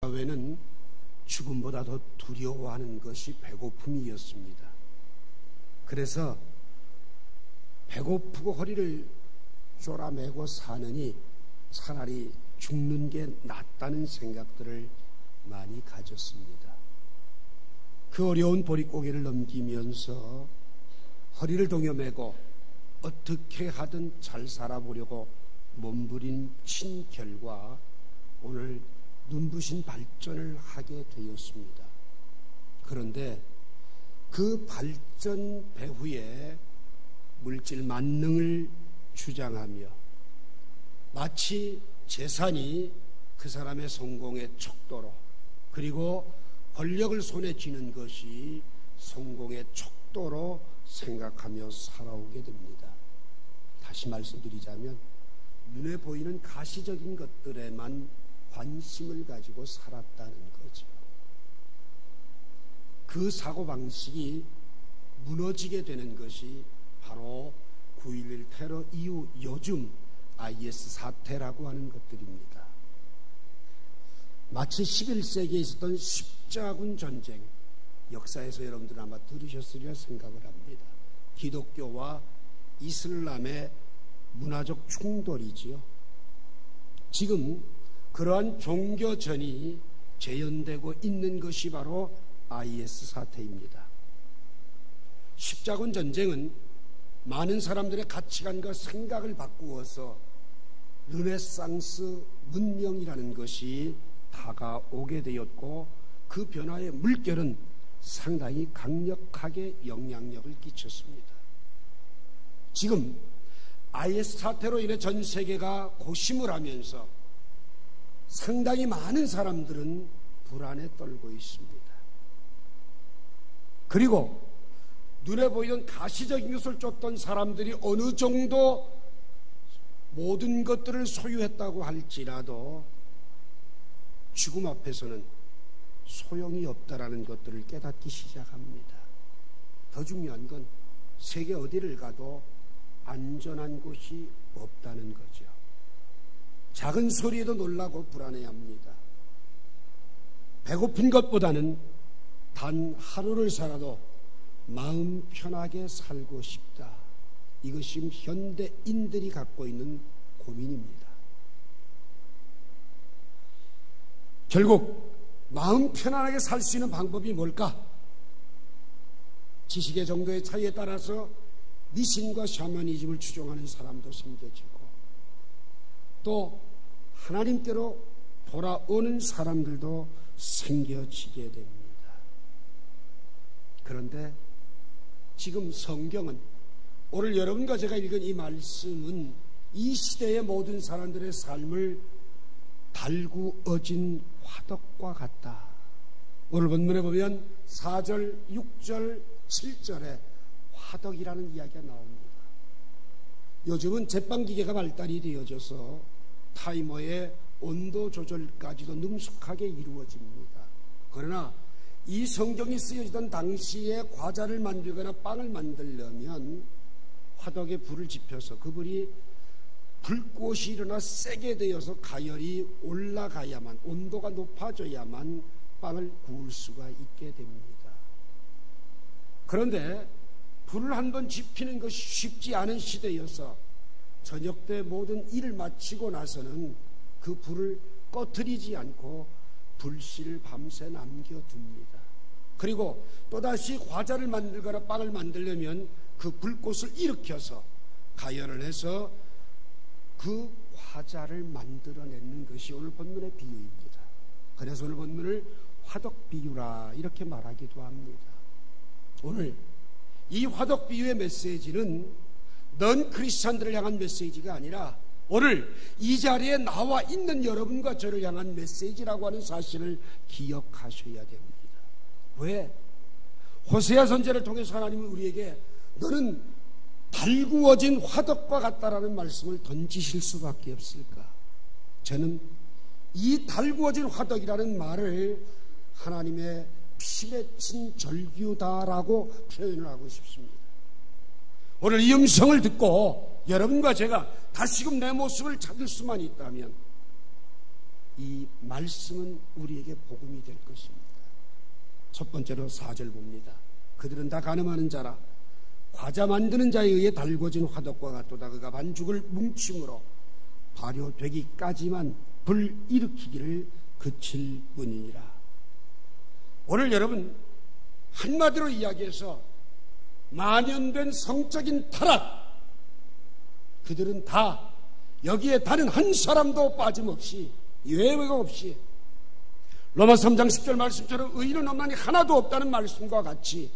사회는 죽음보다 더 두려워하는 것이 배고픔이었습니다. 그래서 배고프고 허리를 쪼라매고 사느니 차라리 죽는 게 낫다는 생각들을 많이 가졌습니다. 그 어려운 보릿고개를 넘기면서 허리를 동여매고 어떻게 하든 잘 살아보려고 몸부림친 결과 오늘 눈부신 발전을 하게 되었습니다. 그런데 그 발전 배후에 물질 만능을 주장하며 마치 재산이 그 사람의 성공의 척도로, 그리고 권력을 손에 쥐는 것이 성공의 척도로 생각하며 살아오게 됩니다. 다시 말씀드리자면 눈에 보이는 가시적인 것들에만 관심을 가지고 살았다는 거죠. 그 사고방식이 무너지게 되는 것이 바로 9.11 테러 이후 요즘 IS 사태라고 하는 것들입니다. 마치 11세기에 있었던 십자군 전쟁, 역사에서 여러분들 아마 들으셨으리라 생각을 합니다. 기독교와 이슬람의 문화적 충돌이지요. 지금 그러한 종교전이 재현되고 있는 것이 바로 IS 사태입니다. 십자군 전쟁은 많은 사람들의 가치관과 생각을 바꾸어서 르네상스 문명이라는 것이 다가오게 되었고, 그 변화의 물결은 상당히 강력하게 영향력을 끼쳤습니다. 지금 IS 사태로 인해 전 세계가 고심을 하면서 상당히 많은 사람들은 불안에 떨고 있습니다. 그리고 눈에 보이던 가시적인 것을 쫓던 사람들이 어느 정도 모든 것들을 소유했다고 할지라도 죽음 앞에서는 소용이 없다라는 것들을 깨닫기 시작합니다. 더 중요한 건 세계 어디를 가도 안전한 곳이 없다는 거죠. 작은 소리에도 놀라고 불안해합니다. 배고픈 것보다는 단 하루를 살아도 마음 편하게 살고 싶다. 이것이 현대인들이 갖고 있는 고민입니다. 결국 마음 편안하게 살 수 있는 방법이 뭘까? 지식의 정도의 차이에 따라서 미신과 샤머니즘을 추종하는 사람도 생겨지고, 또 하나님께로 돌아오는 사람들도 생겨지게 됩니다. 그런데 지금 성경은, 오늘 여러분과 제가 읽은 이 말씀은 이 시대의 모든 사람들의 삶을 달구어진 화덕과 같다. 오늘 본문에 보면 4절, 6절, 7절에 화덕이라는 이야기가 나옵니다. 요즘은 제빵기계가 발달이 되어져서 타이머의 온도 조절까지도 능숙하게 이루어집니다. 그러나 이 성경이 쓰여지던 당시에 과자를 만들거나 빵을 만들려면 화덕에 불을 지펴서 그 불이 불꽃이 일어나 세게 되어서 가열이 올라가야만, 온도가 높아져야만 빵을 구울 수가 있게 됩니다. 그런데 불을 한번 지피는 것이 쉽지 않은 시대여서 저녁 때 모든 일을 마치고 나서는 그 불을 꺼트리지 않고 불씨를 밤새 남겨둡니다. 그리고 또다시 과자를 만들거나 빵을 만들려면 그 불꽃을 일으켜서 가열을 해서 그 과자를 만들어내는 것이 오늘 본문의 비유입니다. 그래서 오늘 본문을 화덕 비유라 이렇게 말하기도 합니다. 오늘 이 화덕 비유의 메시지는 넌 크리스찬들을 향한 메시지가 아니라 오늘 이 자리에 나와 있는 여러분과 저를 향한 메시지라고 하는 사실을 기억하셔야 됩니다. 왜? 호세아 선지자를 통해서 하나님은 우리에게 너는 달구어진 화덕과 같다라는 말씀을 던지실 수밖에 없을까? 저는 이 달구어진 화덕이라는 말을 하나님의 피 맺힌 절규다라고 표현을 하고 싶습니다. 오늘 이 음성을 듣고 여러분과 제가 다시금 내 모습을 찾을 수만 있다면 이 말씀은 우리에게 복음이 될 것입니다. 첫 번째로 4절 봅니다. 그들은 다 가늠하는 자라 과자 만드는 자에 의해 달궈진 화덕과 같도다. 그가 반죽을 뭉침으로 발효되기까지만 불 일으키기를 그칠 뿐이니라. 오늘 여러분 한마디로 이야기해서 만연된 성적인 타락, 그들은 다 여기에 다른 한 사람도 빠짐없이 예외가 없이 로마서 3장 10절 말씀처럼 의인은 없나니 하나도 없다는 말씀과 같이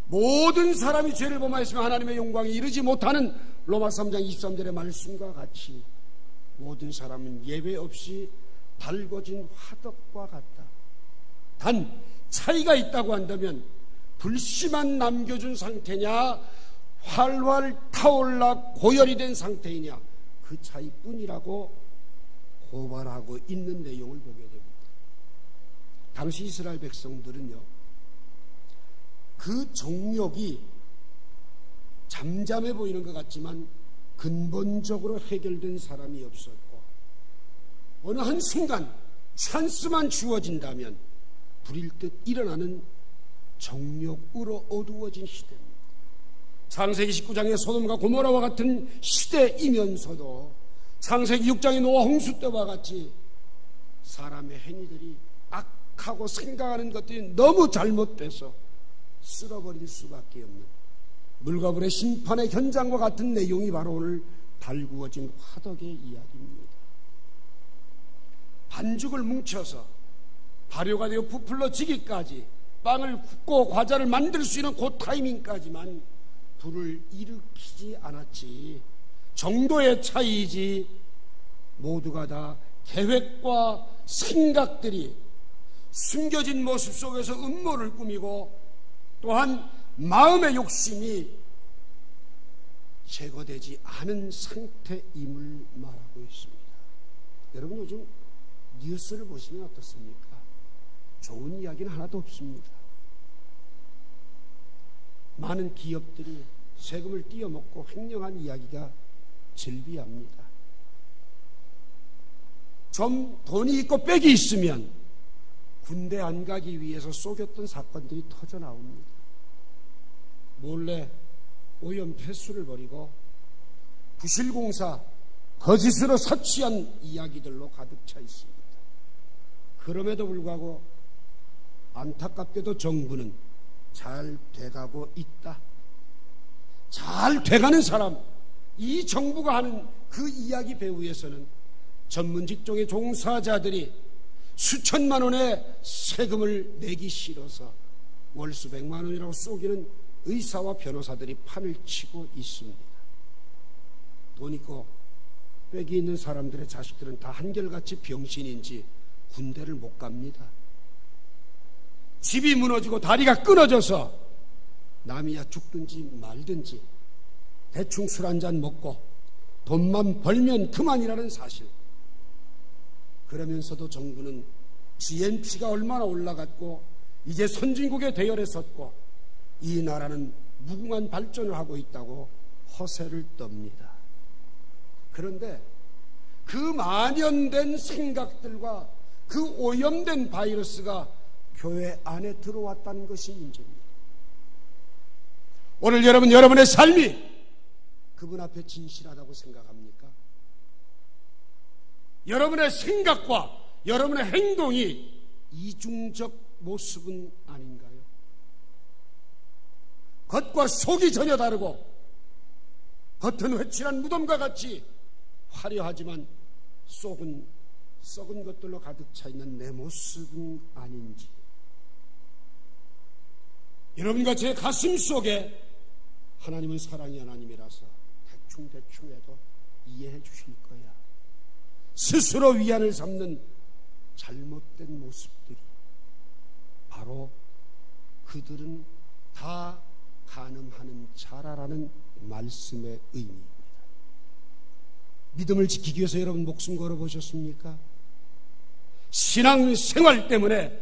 모든 사람이 죄를 범하였으면 하나님의 영광에 이르지 못하는 로마서 3장 23절의 말씀과 같이 모든 사람은 예외 없이 달궈진 화덕과 같다. 단 차이가 있다고 한다면 불씨만 남겨준 상태냐 활활 타올라 고열이 된 상태이냐 그 차이뿐이라고 고발하고 있는 내용을 보게 됩니다. 당시 이스라엘 백성들은요, 그 정욕이 잠잠해 보이는 것 같지만 근본적으로 해결된 사람이 없었고 어느 한순간 찬스만 주어진다면 불일 듯 일어나는 정욕으로 어두워진 시대입니다. 창세기 19장의 소돔과 고모라와 같은 시대이면서도 창세기 6장의 노아 홍수 때와 같이 사람의 행위들이 악하고 생각하는 것들이 너무 잘못돼서 쓸어버릴 수밖에 없는 물과 불의 심판의 현장과 같은 내용이 바로 오늘 달구어진 화덕의 이야기입니다. 반죽을 뭉쳐서 발효가 되어 부풀러지기까지 빵을 굽고 과자를 만들 수 있는 그 타이밍까지만 불을 일으키지 않았지 정도의 차이이지 모두가 다 계획과 생각들이 숨겨진 모습 속에서 음모를 꾸미고 또한 마음의 욕심이 제거되지 않은 상태임을 말하고 있습니다. 여러분 요즘 뉴스를 보시면 어떻습니까? 좋은 이야기는 하나도 없습니다. 많은 기업들이 세금을 띄어먹고 횡령한 이야기가 즐비합니다. 좀 돈이 있고 빽이 있으면 군대 안 가기 위해서 속였던 사건들이 터져 나옵니다. 몰래 오염 폐수를 버리고 부실공사 거짓으로 사치한 이야기들로 가득 차 있습니다. 그럼에도 불구하고 안타깝게도 정부는 잘 돼가고 있다. 잘 돼가는 사람, 이 정부가 하는 그 이야기 배후에서는 전문 직종의 종사자들이 수천만 원의 세금을 내기 싫어서 월수 100만 원이라고 쏘기는 의사와 변호사들이 판을 치고 있습니다. 돈 있고 빽이 있는 사람들의 자식들은 다 한결같이 병신인지 군대를 못 갑니다. 집이 무너지고 다리가 끊어져서 남이야 죽든지 말든지 대충 술 한잔 먹고 돈만 벌면 그만이라는 사실. 그러면서도 정부는 GNP가 얼마나 올라갔고 이제 선진국의 대열에 섰고 이 나라는 무궁한 발전을 하고 있다고 허세를 떱니다. 그런데 그 만연된 생각들과 그 오염된 바이러스가 교회 안에 들어왔다는 것이 문제입니다. 오늘 여러분의 삶이 그분 앞에 진실하다고 생각합니까? 여러분의 생각과 여러분의 행동이 이중적 모습은 아닌가요? 겉과 속이 전혀 다르고 겉은 회칠한 무덤과 같이 화려하지만 속은 썩은 것들로 가득 차 있는 내 모습은 아닌지, 여러분과 제 가슴 속에 하나님은 사랑의 하나님이라서 대충 해도 이해해 주실 거야. 스스로 위안을 삼는 잘못된 모습들이 바로 그들은 다 간음하는 자라라는 말씀의 의미입니다. 믿음을 지키기 위해서 여러분 목숨 걸어보셨습니까? 신앙생활 때문에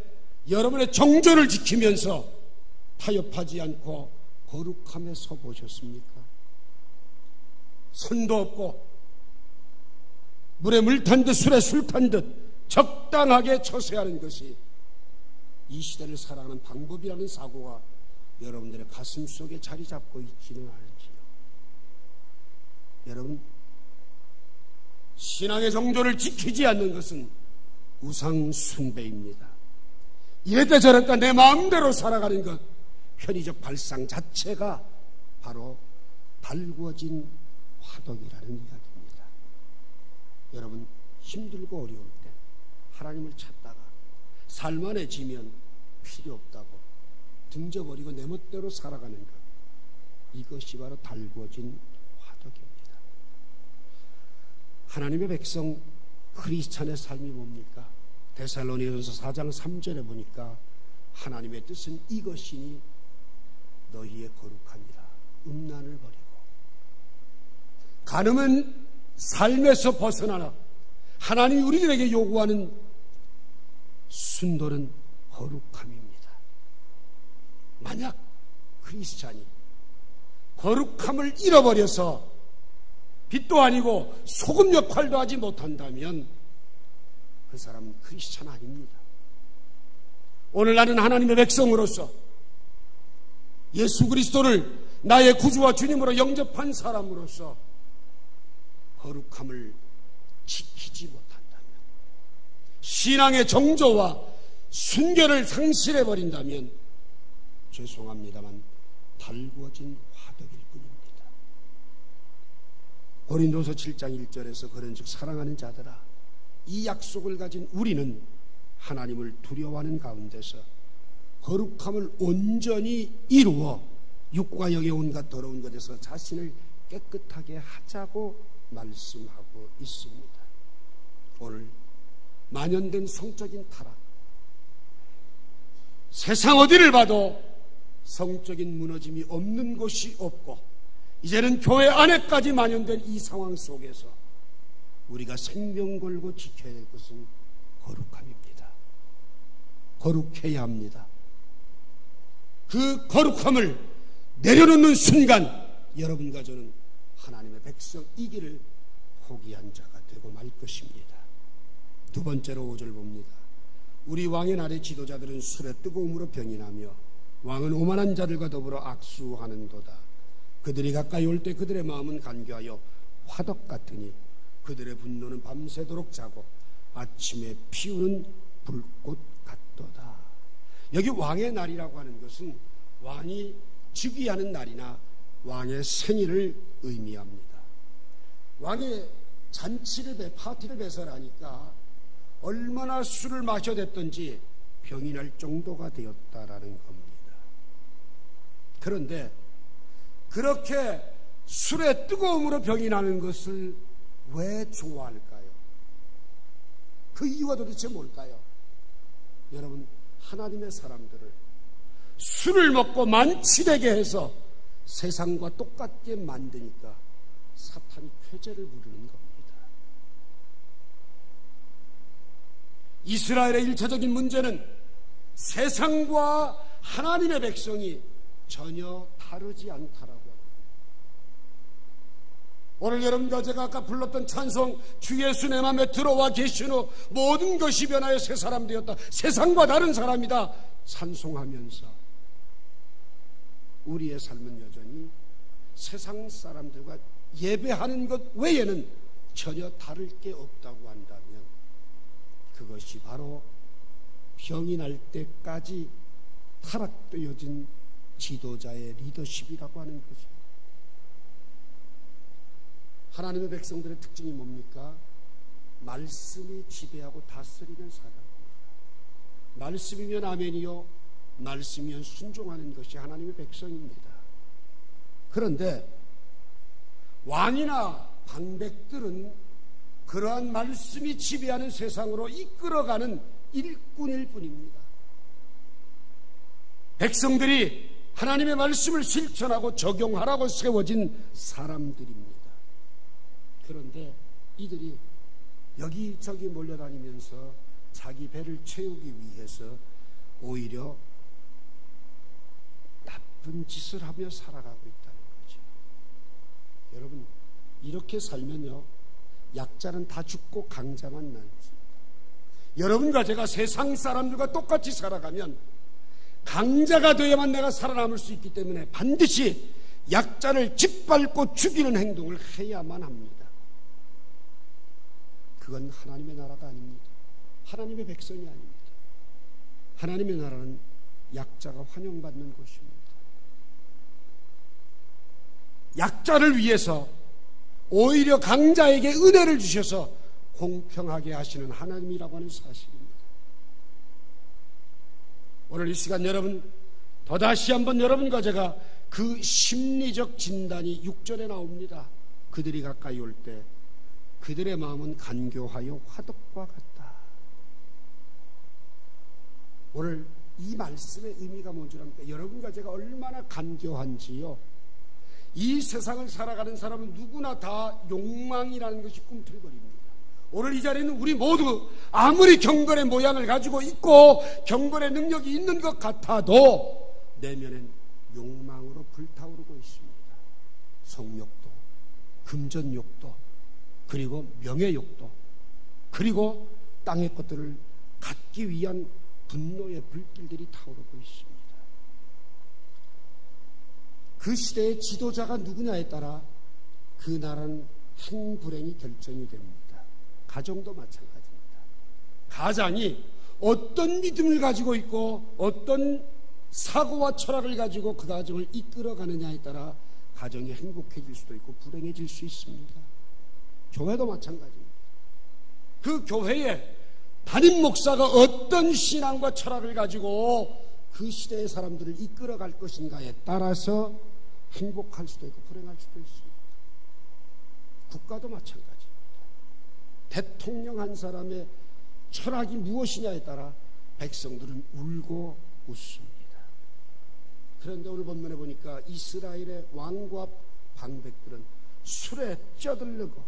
여러분의 정조를 지키면서 타협하지 않고 거룩함에 서 보셨습니까? 선도 없고 물에 물 탄 듯 술에 술 탄 듯 적당하게 처세하는 것이 이 시대를 살아가는 방법이라는 사고가 여러분들의 가슴 속에 자리 잡고 있지는 않을지요. 여러분, 신앙의 정조를 지키지 않는 것은 우상 숭배입니다. 이랬다 저랬다 내 마음대로 살아가는 것, 편의적 발상 자체가 바로 달구어진 화덕이라는 이야기입니다. 여러분, 힘들고 어려울 때 하나님을 찾다가 살만해지면 필요 없다고 등져버리고 내 멋대로 살아가는 것, 이것이 바로 달구어진 화덕입니다. 하나님의 백성 크리스찬의 삶이 뭡니까? 데살로니가전서 4장 3절에 보니까 하나님의 뜻은 이것이니 너희의 거룩함이라. 음란을 버리고 가늠한 삶에서 벗어나라. 하나님이 우리들에게 요구하는 순도는 거룩함입니다. 만약 크리스찬이 거룩함을 잃어버려서 빛도 아니고 소금 역할도 하지 못한다면 그 사람은 크리스찬 아닙니다. 오늘 나는 하나님의 백성으로서 예수 그리스도를 나의 구주와 주님으로 영접한 사람으로서 거룩함을 지키지 못한다면, 신앙의 정조와 순결을 상실해버린다면 죄송합니다만 달구어진 화덕일 뿐입니다. 고린도서 7장 1절에서 그런즉 사랑하는 자들아, 이 약속을 가진 우리는 하나님을 두려워하는 가운데서 거룩함을 온전히 이루어 육과 영의 온갖 더러운 것에서 자신을 깨끗하게 하자고 말씀하고 있습니다. 오늘 만연된 성적인 타락, 세상 어디를 봐도 성적인 무너짐이 없는 곳이 없고 이제는 교회 안에까지 만연된 이 상황 속에서 우리가 생명 걸고 지켜야 될 것은 거룩함입니다. 거룩해야 합니다. 그 거룩함을 내려놓는 순간 여러분과 저는 하나님의 백성이기를 포기한 자가 되고 말 것입니다. 두 번째로 5절 봅니다. 우리 왕의 날의 지도자들은 술의 뜨거움으로 병이 나며 왕은 오만한 자들과 더불어 악수하는도다. 그들이 가까이 올 때 그들의 마음은 간교하여 화덕 같으니 그들의 분노는 밤새도록 자고 아침에 피우는 불꽃 같도다. 여기 왕의 날이라고 하는 것은 왕이 즉위하는 날이나 왕의 생일을 의미합니다. 왕의 잔치를 파티를 배설하니까 얼마나 술을 마셔댔던지 병이 날 정도가 되었다라는 겁니다. 그런데 그렇게 술의 뜨거움으로 병이 나는 것을 왜 좋아할까요? 그 이유가 도대체 뭘까요? 여러분, 하나님의 사람들을 술을 먹고 만취되게 해서 세상과 똑같게 만드니까 사탄이 쾌재를 부르는 겁니다. 이스라엘의 1차적인 문제는 세상과 하나님의 백성이 전혀 다르지 않다라고 합니다. 오늘 여러분과 제가 아까 불렀던 찬송 주 예수 내 맘에 들어와 계신 후 모든 것이 변하여 새 사람 되었다, 세상과 다른 사람이다 찬송하면서 우리의 삶은 여전히 세상 사람들과 예배하는 것 외에는 전혀 다를 게 없다고 한다면 그것이 바로 병이 날 때까지 타락되어진 지도자의 리더십이라고 하는 것입니다. 하나님의 백성들의 특징이 뭡니까? 말씀이 지배하고 다스리는 사람입니다. 말씀이면 아멘이요, 말씀이면 순종하는 것이 하나님의 백성입니다. 그런데 왕이나 방백들은 그러한 말씀이 지배하는 세상으로 이끌어가는 일꾼일 뿐입니다. 백성들이 하나님의 말씀을 실천하고 적용하라고 세워진 사람들입니다. 그런데 이들이 여기저기 몰려다니면서 자기 배를 채우기 위해서 오히려 나쁜 짓을 하며 살아가고 있다는 거죠. 여러분, 이렇게 살면요, 약자는 다 죽고 강자만 남습니다. 여러분과 제가 세상 사람들과 똑같이 살아가면 강자가 되어야만 내가 살아남을 수 있기 때문에 반드시 약자를 짓밟고 죽이는 행동을 해야만 합니다. 그건 하나님의 나라가 아닙니다. 하나님의 백성이 아닙니다. 하나님의 나라는 약자가 환영받는 곳입니다. 약자를 위해서 오히려 강자에게 은혜를 주셔서 공평하게 하시는 하나님이라고 하는 사실입니다. 오늘 이 시간 여러분, 또다시 한번 여러분과 제가 그 심리적 진단이 6절에 나옵니다. 그들이 가까이 올 때 그들의 마음은 간교하여 화덕과 같다. 오늘 이 말씀의 의미가 뭔지 압니까? 여러분과 제가 얼마나 간교한지요. 이 세상을 살아가는 사람은 누구나 다 욕망이라는 것이 꿈틀거립니다. 오늘 이 자리에는 우리 모두 아무리 경건의 모양을 가지고 있고 경건의 능력이 있는 것 같아도 내면엔 욕망으로 불타오르고 있습니다. 성욕도, 금전욕도, 그리고 명예욕도, 그리고 땅의 것들을 갖기 위한 분노의 불길들이 타오르고 있습니다. 그 시대의 지도자가 누구냐에 따라 그 나라는 행불행이 결정이 됩니다. 가정도 마찬가지입니다. 가장이 어떤 믿음을 가지고 있고 어떤 사고와 철학을 가지고 그 가정을 이끌어가느냐에 따라 가정이 행복해질 수도 있고 불행해질 수 있습니다. 교회도 마찬가지입니다. 그 교회에 담임 목사가 어떤 신앙과 철학을 가지고 그 시대의 사람들을 이끌어갈 것인가에 따라서 행복할 수도 있고 불행할 수도 있습니다. 국가도 마찬가지입니다. 대통령 한 사람의 철학이 무엇이냐에 따라 백성들은 울고 웃습니다. 그런데 오늘 본문에 보니까 이스라엘의 왕과 방백들은 술에 쪄들르고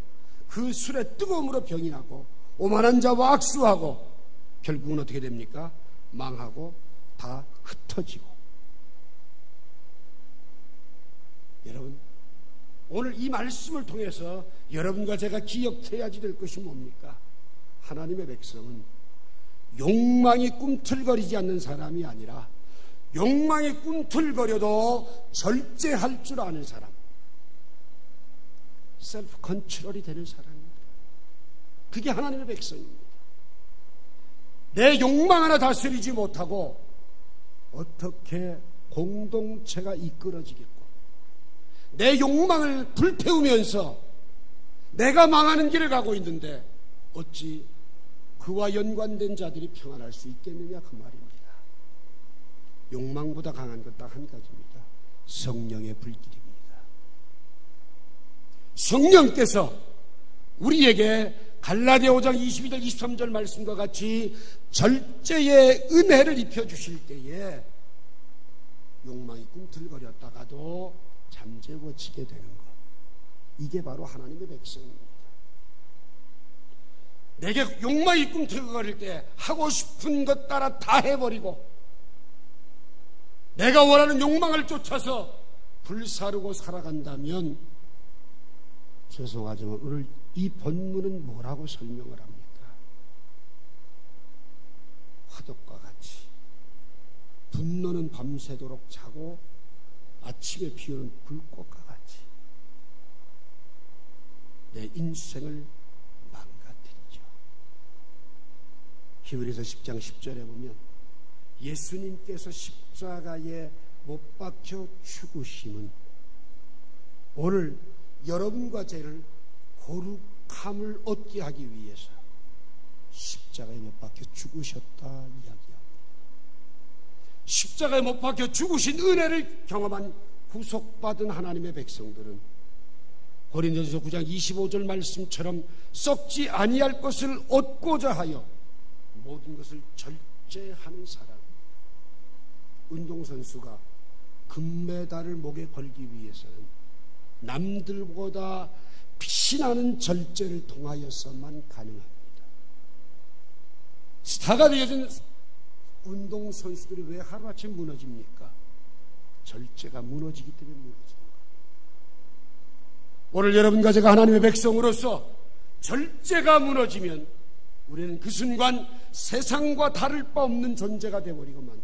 그 술의 뜨거움으로 병이 나고 오만한 자와 악수하고 결국은 어떻게 됩니까? 망하고 다 흩어지고. 여러분, 오늘 이 말씀을 통해서 여러분과 제가 기억해야지 될 것이 뭡니까? 하나님의 백성은 욕망이 꿈틀거리지 않는 사람이 아니라 욕망이 꿈틀거려도 절제할 줄 아는 사람, 셀프 컨트롤이 되는 사람입니다. 그게 하나님의 백성입니다. 내 욕망 하나 다스리지 못하고 어떻게 공동체가 이끌어지겠고, 내 욕망을 불태우면서 내가 망하는 길을 가고 있는데 어찌 그와 연관된 자들이 평안할 수 있겠느냐, 그 말입니다. 욕망보다 강한 것 딱 한 가지입니다. 성령의 불길입니다. 성령께서 우리에게 갈라디아 5장 22절 23절 말씀과 같이 절제의 은혜를 입혀주실 때에 욕망이 꿈틀거렸다가도 잠재워지게 되는 것, 이게 바로 하나님의 백성입니다. 내게 욕망이 꿈틀거릴 때 하고 싶은 것 따라 다 해버리고 내가 원하는 욕망을 쫓아서 불사르고 살아간다면, 죄송하지만 오늘 이 본문은 뭐라고 설명을 합니까? 화덕과 같이 분노는 밤새도록 자고 아침에 피우는 불꽃과 같이 내 인생을 망가뜨리죠. 히브리서 10장 10절에 보면 예수님께서 십자가에 못 박혀 죽으심은 오늘 여러분과 저를 거룩함을 얻게 하기 위해서 십자가에 못 박혀 죽으셨다 이야기합니다. 십자가에 못 박혀 죽으신 은혜를 경험한 구속받은 하나님의 백성들은 고린도전서 9장 25절 말씀처럼 썩지 아니할 것을 얻고자 하여 모든 것을 절제하는 사람. 운동선수가 금메달을 목에 걸기 위해서는 남들보다 피신하는 절제를 통하여서만 가능합니다. 스타가 되어진 운동선수들이 왜 하루아침에 무너집니까? 절제가 무너지기 때문에 무너지는 겁니다. 오늘 여러분과 제가 하나님의 백성으로서 절제가 무너지면 우리는 그 순간 세상과 다를 바 없는 존재가 되어버리고 만다.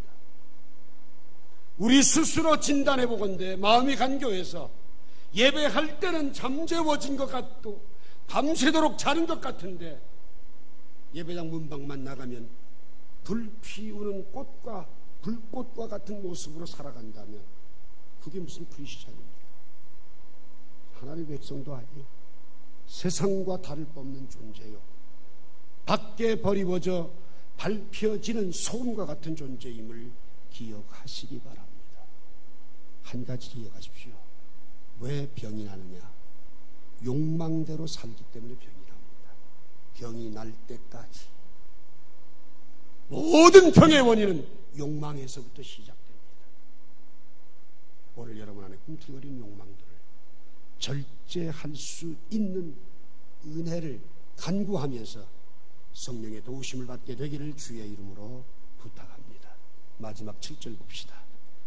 우리 스스로 진단해 보건대 마음이 간교해서 예배할 때는 잠재워진 것 같고 밤새도록 자는 것 같은데 예배당 문방만 나가면 불 피우는 꽃과 불꽃과 같은 모습으로 살아간다면 그게 무슨 프리시찬입니까? 하나님의 백성도 아니요, 세상과 다를 바 없는 존재요, 밖에 버리워져 밟혀지는 소금과 같은 존재임을 기억하시기 바랍니다. 한 가지 기억하십시오. 왜 병이 나느냐? 욕망대로 살기 때문에 병이 납니다. 병이 날 때까지 모든 병의 원인은 욕망에서부터 시작됩니다. 오늘 여러분 안에 꿈틀거리는 욕망들을 절제할 수 있는 은혜를 간구하면서 성령의 도우심을 받게 되기를 주의 이름으로 부탁합니다. 마지막 7절 봅시다.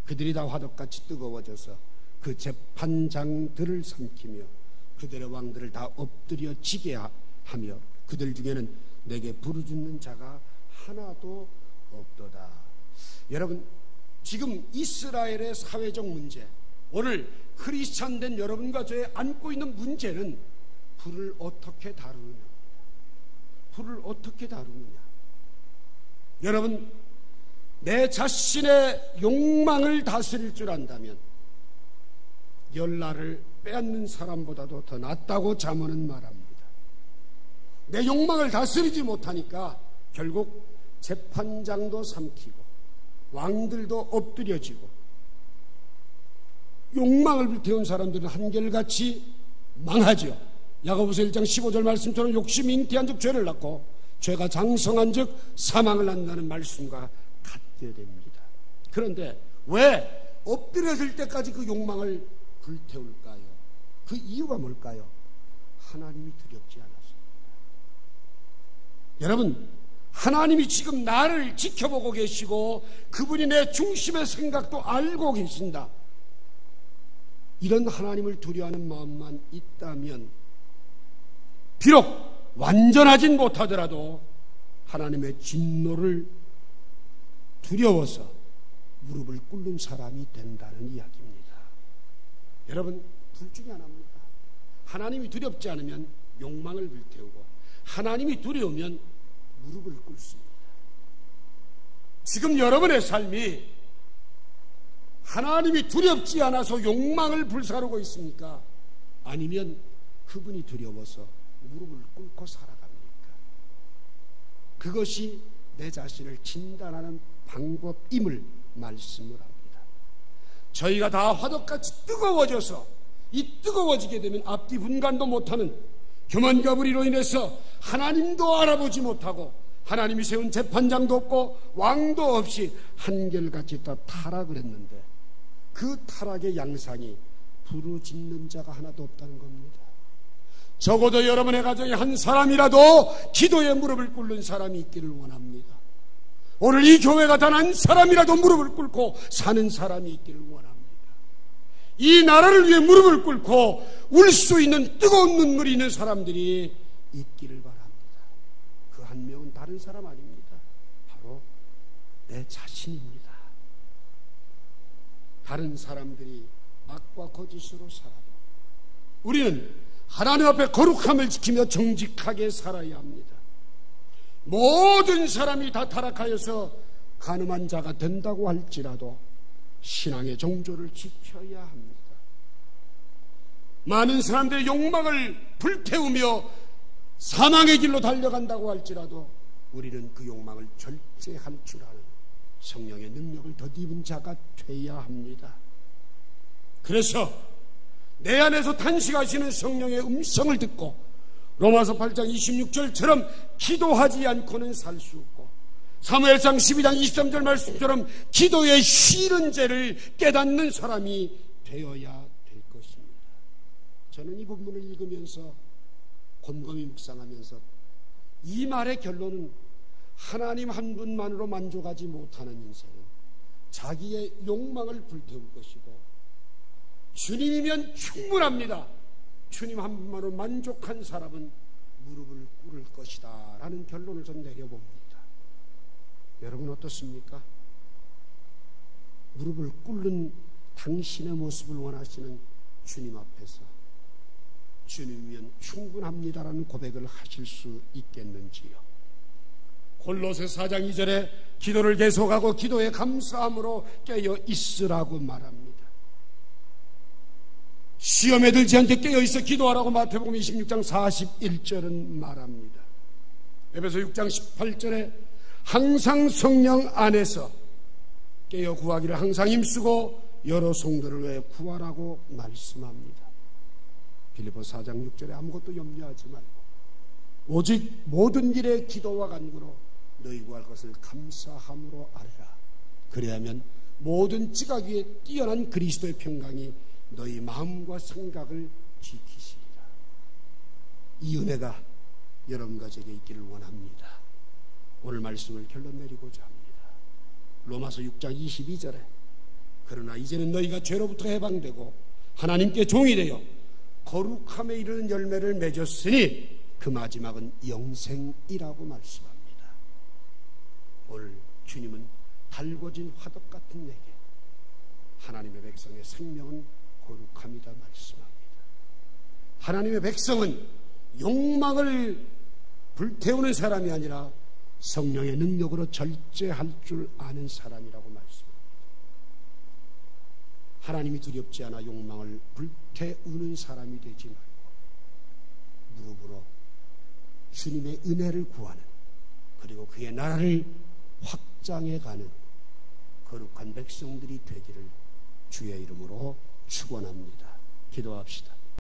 그들이 다 화덕같이 뜨거워져서 그 재판장들을 삼키며 그들의 왕들을 다 엎드려 지게 하며 그들 중에는 내게 부르짖는 자가 하나도 없도다. 여러분, 지금 이스라엘의 사회적 문제, 오늘 크리스찬 된 여러분과 저의 안고 있는 문제는 불을 어떻게 다루느냐, 불을 어떻게 다루느냐. 여러분, 내 자신의 욕망을 다스릴 줄 안다면 열날을 빼앗는 사람보다도 더 낫다고 잠언은 말합니다. 내 욕망을 다스리지 못하니까 결국 재판장도 삼키고 왕들도 엎드려지고, 욕망을 불태운 사람들은 한결같이 망하죠. 야고보서 1장 15절 말씀처럼 욕심이 잉태한 즉 죄를 낳고 죄가 장성한 즉 사망을 낳는다는 말씀과 같게 됩니다. 그런데 왜 엎드려질 때까지 그 욕망을 불태울까요? 그 이유가 뭘까요? 하나님이 두렵지 않았습니다. 여러분, 하나님이 지금 나를 지켜보고 계시고 그분이 내 중심의 생각도 알고 계신다. 이런 하나님을 두려워하는 마음만 있다면 비록 완전하진 못하더라도 하나님의 진노를 두려워서 무릎을 꿇는 사람이 된다는 이야기입니다. 여러분, 둘 중에 하나입니다. 하나님이 두렵지 않으면 욕망을 불태우고, 하나님이 두려우면 무릎을 꿇습니다. 지금 여러분의 삶이 하나님이 두렵지 않아서 욕망을 불사르고 있습니까? 아니면 그분이 두려워서 무릎을 꿇고 살아갑니까? 그것이 내 자신을 진단하는 방법임을 말씀을 합니다. 저희가 다 화덕같이 뜨거워져서 이 뜨거워지게 되면 앞뒤 분간도 못하는 교만과불이로 인해서 하나님도 알아보지 못하고 하나님이 세운 재판장도 없고 왕도 없이 한결같이 다 타락을 했는데, 그 타락의 양상이 부르짖는 자가 하나도 없다는 겁니다. 적어도 여러분의 가정에 한 사람이라도 기도에 무릎을 꿇는 사람이 있기를 원합니다. 오늘 이 교회가 단 한 사람이라도 무릎을 꿇고 사는 사람이 있기를 원합니다. 이 나라를 위해 무릎을 꿇고 울 수 있는 뜨거운 눈물이 있는 사람들이 있기를 바랍니다. 그 한 명은 다른 사람 아닙니다. 바로 내 자신입니다. 다른 사람들이 악과 거짓으로 살아도 우리는 하나님 앞에 거룩함을 지키며 정직하게 살아야 합니다. 모든 사람이 다 타락하여서 간음한 자가 된다고 할지라도 신앙의 정조를 지켜야 합니다. 많은 사람들의 욕망을 불태우며 사망의 길로 달려간다고 할지라도 우리는 그 욕망을 절제할 줄 아는 성령의 능력을 덧입은 자가 되어야 합니다. 그래서 내 안에서 탄식하시는 성령의 음성을 듣고 로마서 8장 26절처럼 기도하지 않고는 살 수 없고, 사무엘상 12장 23절 말씀처럼 기도의 쉬는 죄를 깨닫는 사람이 되어야 될 것입니다. 저는 이 본문을 읽으면서 곰곰이 묵상하면서 이 말의 결론은 하나님 한 분만으로 만족하지 못하는 인생은 자기의 욕망을 불태울 것이고, 주님이면 충분합니다. 주님 한 분만으로 만족한 사람은 무릎을 꿇을 것이다 라는 결론을 좀 내려봅니다. 여러분 어떻습니까? 무릎을 꿇는 당신의 모습을 원하시는 주님 앞에서 주님이면 충분합니다라는 고백을 하실 수 있겠는지요? 골로새 4장 2절에 기도를 계속하고 기도에 감사함으로 깨어 있으라고 말합니다. 시험에 들지 않게 깨어 있어 기도하라고 마태복음 26장 41절은 말합니다. 에베소 6장 18절에 항상 성령 안에서 깨어 구하기를 항상 힘쓰고 여러 성도를 위해 구하라고 말씀합니다. 빌립보 4장 6절에 아무것도 염려하지 말고 오직 모든 일에 기도와 간구로 너희 구할 것을 감사함으로 아뢰라. 그래야면 모든 지각 위에 뛰어난 그리스도의 평강이 너희 마음과 생각을 지키시리라. 이 은혜가 여러분 가족에게 있기를 원합니다. 오늘 말씀을 결론 내리고자 합니다. 로마서 6장 22절에 그러나 이제는 너희가 죄로부터 해방되고 하나님께 종이 되어 거룩함에 이르는 열매를 맺었으니 그 마지막은 영생이라고 말씀합니다. 오늘 주님은 달궈진 화덕 같은 내게 하나님의 백성의 생명은 거룩함이다 말씀합니다. 하나님의 백성은 욕망을 불태우는 사람이 아니라 성령의 능력으로 절제할 줄 아는 사람이라고 말씀합니다. 하나님이 두렵지 않아 욕망을 불태우는 사람이 되지 말고 무릎으로 주님의 은혜를 구하는, 그리고 그의 나라를 확장해가는 거룩한 백성들이 되기를 주의 이름으로 축원합니다. 기도합시다.